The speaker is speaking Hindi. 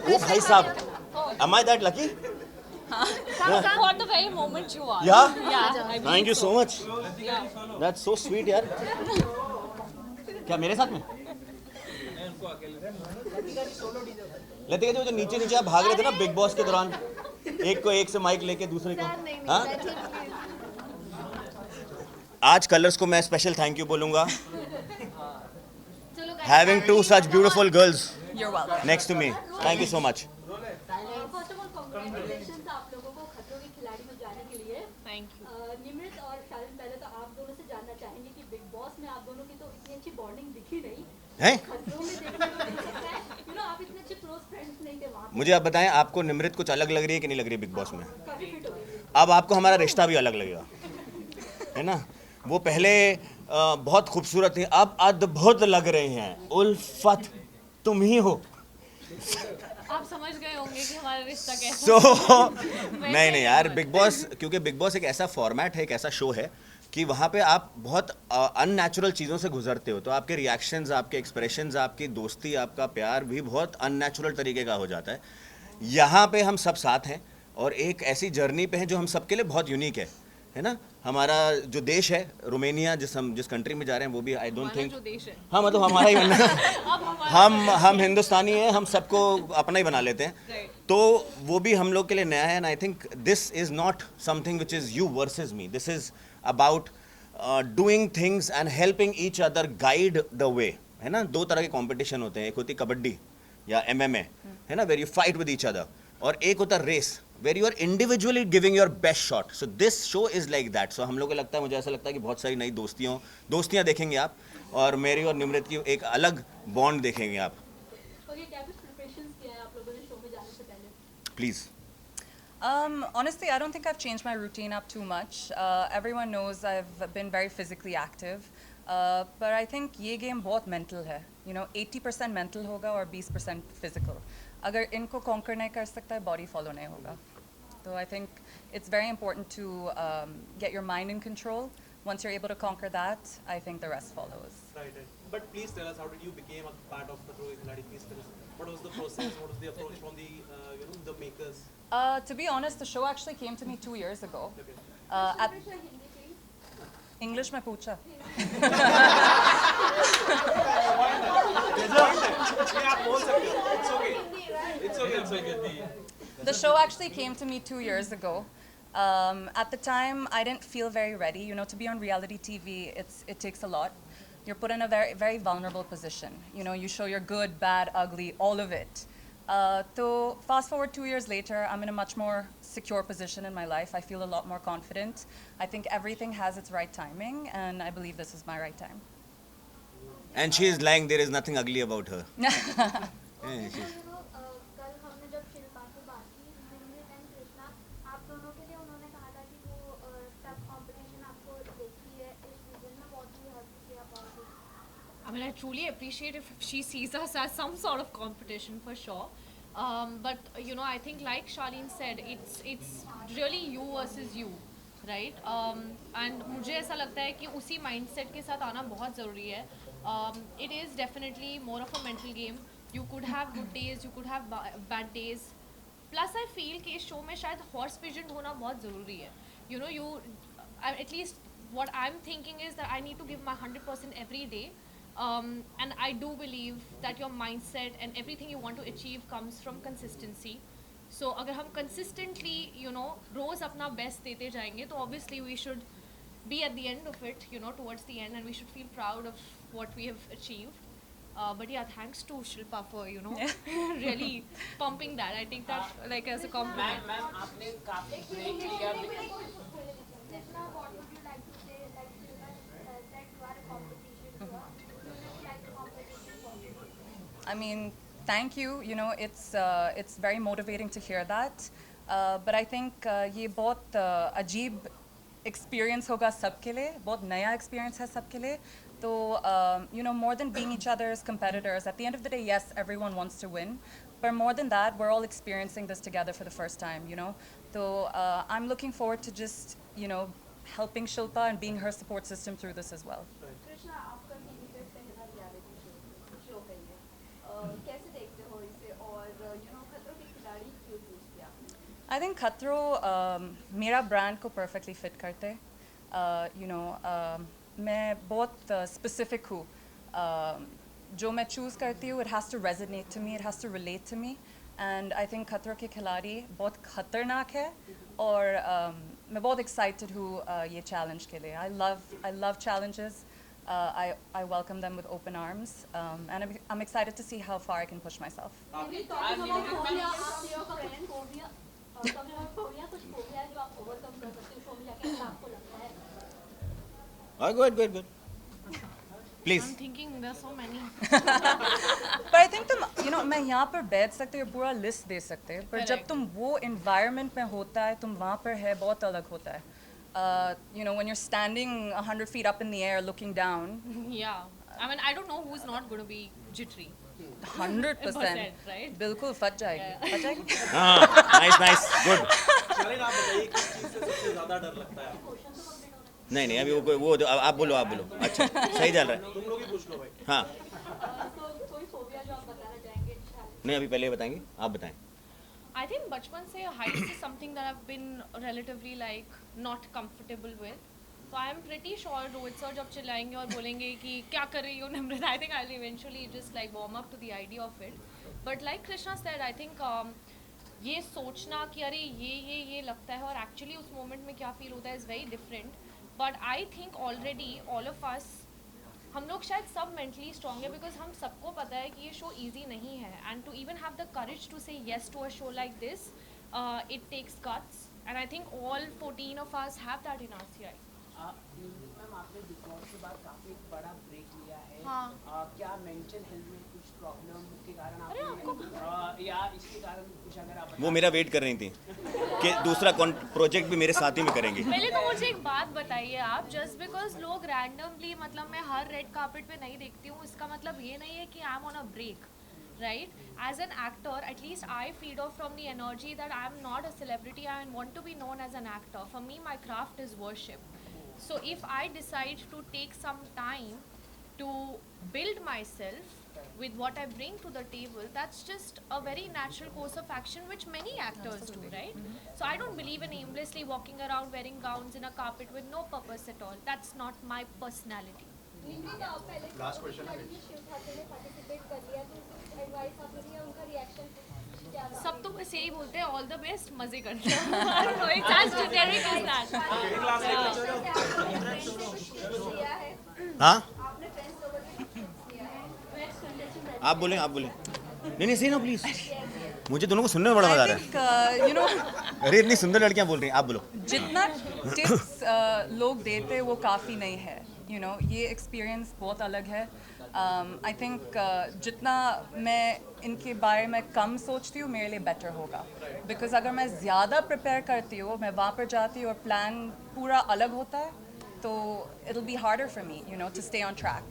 ओ भाई साहब, am I that lucky? For the very moment you are. Yeah? Yeah. I Thank you believe so much. Yeah. That's so sweet यार. क्या मेरे साथ में? लतिका जी, वो जो नीचे नीचे आप भाग रहे थे ना बिग बॉस के दौरान, एक को एक से माइक लेके दूसरे को, हाँ? आज कलर्स को मैं स्पेशल थैंक यू बोलूंगा. Having two such beautiful girls You're welcome. next to me. Thank you so much. First of all congratulations आप लोगों को खतरों के खिलाड़ी में जाने के लिए. Thank you. निमृत और शालिन, पहले तो आप दोनों से जानना चाहेंगे कि बिग बॉस में आप दोनों की तो इतनी अच्छी बॉन्डिंग दिखी नहीं. हैं? खतरों में देखने को मिल सकता है. आप इतने अच्छे क्लोज फ्रेंड्स नहीं थे वहाँ पे. मुझे आप बताएं, आपको निमृत कुछ अलग लग रही है कि नहीं लग रही है बिग बॉस में? काफी फिट हो गई. अब आपको हमारा रिश्ता भी अलग लगेगा, है ना? वो पहले बहुत खूबसूरत थी, अब अद्भुत लग रही हैं. उल्फत तुम ही हो. आप समझ गए होंगे कि हमारा रिश्ता कैसा सो नहीं यार, बिग बॉस, क्योंकि बिग बॉस एक ऐसा फॉर्मेट है, एक ऐसा शो है कि वहाँ पे आप बहुत अननेचुरल चीज़ों से गुजरते हो, तो आपके रिएक्शंस, आपके एक्सप्रेशंस, आपकी दोस्ती, आपका प्यार भी बहुत अननेचुरल तरीके का हो जाता है. यहाँ पे हम सब साथ हैं और एक ऐसी जर्नी पे हैं जो हम सबके लिए बहुत यूनिक है ना? हमारा जो देश है रोमेनिया, जिस कंट्री में जा रहे हैं, वो भी आई डोंट थिंक, जो देश है हाँ मतलब हमारा ही बनना. अब हमारा हम हिंदुस्तानी हैं, हम सबको अपना ही बना लेते हैं. Right. तो वो भी हम लोग के लिए नया है. And I think this is not something which is you versus me. This is about doing things and helping each other guide the way, है ना? दो तरह के कंपटीशन होते हैं, एक होती कबड्डी या MMA, है ना, where you fight with each other, और एक होता race where you are individually giving your best shot. So this show is like that. So हम लोग को लगता है, मुझे ऐसा लगता है कि बहुत सारी नई दोस्तियाँ देखेंगे आप, और मेरी और निमृत की एक अलग बॉन्ड देखेंगे आप. ओके, क्या कुछ प्रिपरेशंस किया है आप लोगों ने शो में जाने से पहले? Please. Honestly, I don't think I've changed my routine up too much. Everyone knows I've been very physically active. But I think ये game बहुत mental है. 80% mental होगा और 20% physical. अगर इनको conquer नहीं कर सकता है, body follow नहीं होगा. So I think it's very important to get your mind in control. Once you're able to conquer that, I think the rest follows. Right. But please tell us, how did you become a part of Khatro Ke Khiladi? Please tell us, what was the process, what was the approach from the the makers? To be honest, the show actually came to me 2 years ago. Okay. At English में पूछा. आप बोल सकते हो. It's okay. It's okay. It's okay. The show actually came to me 2 years ago. At the time, I didn't feel very ready. To be on reality TV, it takes a lot. You're put in a very, very vulnerable position. You show your good, bad, ugly, all of it. So fast forward 2 years later, I'm in a much more secure position in my life. I feel a lot more confident. I think everything has its right timing, and I believe this is my right time. And she is lying. There is nothing ugly about her. Yeah, she's- कल हमने जब शिल्पा से बात की, निमृत एंड कृष्णा, आप दोनों के लिए उन्होंने कहा था कि वो टफ कंपटीशन आपको देखी है इस सीजन में. बहुत ही हद से about it. I mean, I truly appreciate if she sees us as some sort of competition for sure. But I think like Charlene said, it's really you versus you, right? And मुझे ऐसा लगता है कि उसी mindset के साथ आना बहुत ज़रूरी है. It is definitely more of a mental game. You could have good days, you could have bad days. Plus I feel कि इस show में शायद horse pigeon होना बहुत ज़रूरी है. At least what I'm thinking is that I need to give my 100% every day. And I do believe that your mindset and everything you want to achieve comes from consistency. So अगर हम consistently रोज़ अपना best देते जाएंगे, तो obviously we should be at the end of it, towards the end, and we should feel proud of what we have achieved. But yeah, thanks to Shilpa for really pumping that. I take that like as a compliment. Ma'am आपने काफी ब्रेक लिया. Krishna, what would you like to say? Like Shilpa said, you are a competition to her. Do you like the competition for you? I mean, thank you. It's very motivating to hear that. But I think ये बहुत अजीब experience होगा सबके लिए, बहुत नया experience है सबके लिए. So, more than being each other's competitors, at the end of the day, yes, everyone wants to win. But more than that, we're all experiencing this together for the first time, So, I'm looking forward to just, helping Shilpa and being her support system through this as well. Krishna, आपका टीवी पे पहला रियलिटी शो है ये. कैसे देखते हो इसे? और आई थिंक खतरो मेरा ब्रांड को परफेक्टली फिट करते मैं बहुत स्पेसिफिक हूँ जो मैं चूज़ करती हूँ it has to resonate to me it has to relate to me and I think खतरों के खिलाड़ी बहुत ख़तरनाक है और मैं बहुत एक्साइटेड हूँ ये चैलेंज के लिए I love challenges. I welcome them with open arms, and I'm excited to see how far I can push myself. Maybe talking about phobia, ask your friends. Phobia, talking about phobia, कुछ phobia जो आप overcome कर सकते हो phobia के अंदर आपको लगता है? Good. Please. I'm thinking there's so many. But I think तुम मैं यहाँ पर बैठ सकते हो पूरा लिस्ट दे सकते हो पर जब Correct. तुम वो environment में होता है तुम वहाँ पर है बहुत अलग होता है when you're standing 100 feet up in the air looking down Yeah. I mean, I don't know who's not going to be jittery. 100% right? बिल्कुल फट जाएगी फट जाएगी Nice, good. शालीन आप बताइए किस चीज़ से सबसे ज़्यादा डर लगता है आपको? नहीं अभी वो आप बोलो अच्छा सही चल रहा है तुम लोग ही पूछ लो भाई. हाँ तो कोई phobia जो आप बताना चाहेंगे challenge? नहीं अभी पहले ये बताएंगे आप बताएं I think बचपन से heights is something that I've been relatively like not comfortable with. So I'm pretty sure Rohit sir जब चिल्लाएंगे और बोलेंगे कि क्या कर रही हो Nimrat, I think I'll eventually just like warm up to the idea of it. But like Krishna said, I think ये सोचना कि अरे ये लगता है और actually उस moment में क्या feel होता है is very different. But I think already all of us हम लोग शायद सब मेंटली स्ट्रॉन्ग है बिकॉज हम सबको पता है कि ये शो इजी नहीं है and to even have the courage to say yes to a show like this it takes guts and I think all 14 of us have that in our CI. Ma'am आपने बिग बॉस के बाद काफी बड़ा ब्रेक लिया है. हाँ. क्या मेंटल हेल्थ में कुछ प्रॉब्लम के कारण अरे आपने या इसके कारण कुछ अगर आप वो मेरा वेट कर रही थी कि दूसरा प्रोजेक्ट भी मेरे साथ ही में करेंगे पहले तो मुझे एक बात बताइए आप, जस्ट बिकॉज लोग रैंडमली मतलब मैं हर रेड कार्पेट पे नहीं देखती हूँ इसका मतलब ये नहीं है कि I am on a break, right? As an actor, at least I feed off from the energy that I am not a celebrity. I want to be known as an actor. For me, my craft is worship. So if I decide to take some time to build myself with what I bring to the table, that's just a very natural course of action which many actors do, right? So I don't believe in aimlessly walking around wearing gowns in a carpet with no purpose at all. That's not my personality. Nimrat आप पहले लास्ट क्वेश्चन है शिव ठाकुर ने पार्टिसिपेट कर लिया तो कुछ एडवाइस आपने दिया उनका रिएक्शन क्या था? सब तो बस यही बोलते हैं ऑल द बेस्ट मजे करते हैं. I don't know, it's as generic as that. दिया है हाँ आपने फ्रेंड्स लोगों ने दिया है बेस्ट कंटेस्टेंट आप बोलें नहीं सही ना प्लीज मुझे दोनों को सुनने में बड़ा मजा आ I रहा है think अरे इतनी सुंदर लड़कियां बोल रही हैं आप बोलो जितना टिप्स लोग देते हैं वो काफ़ी नहीं है ये एक्सपीरियंस बहुत अलग है. आई थिंक जितना मैं इनके बारे में कम सोचती हूँ मेरे लिए बेटर होगा बिकॉज अगर मैं ज़्यादा प्रिपेयर करती हूँ मैं वहाँ पर जाती हूँ और प्लान पूरा अलग होता है तो it will be harder for me to stay on track.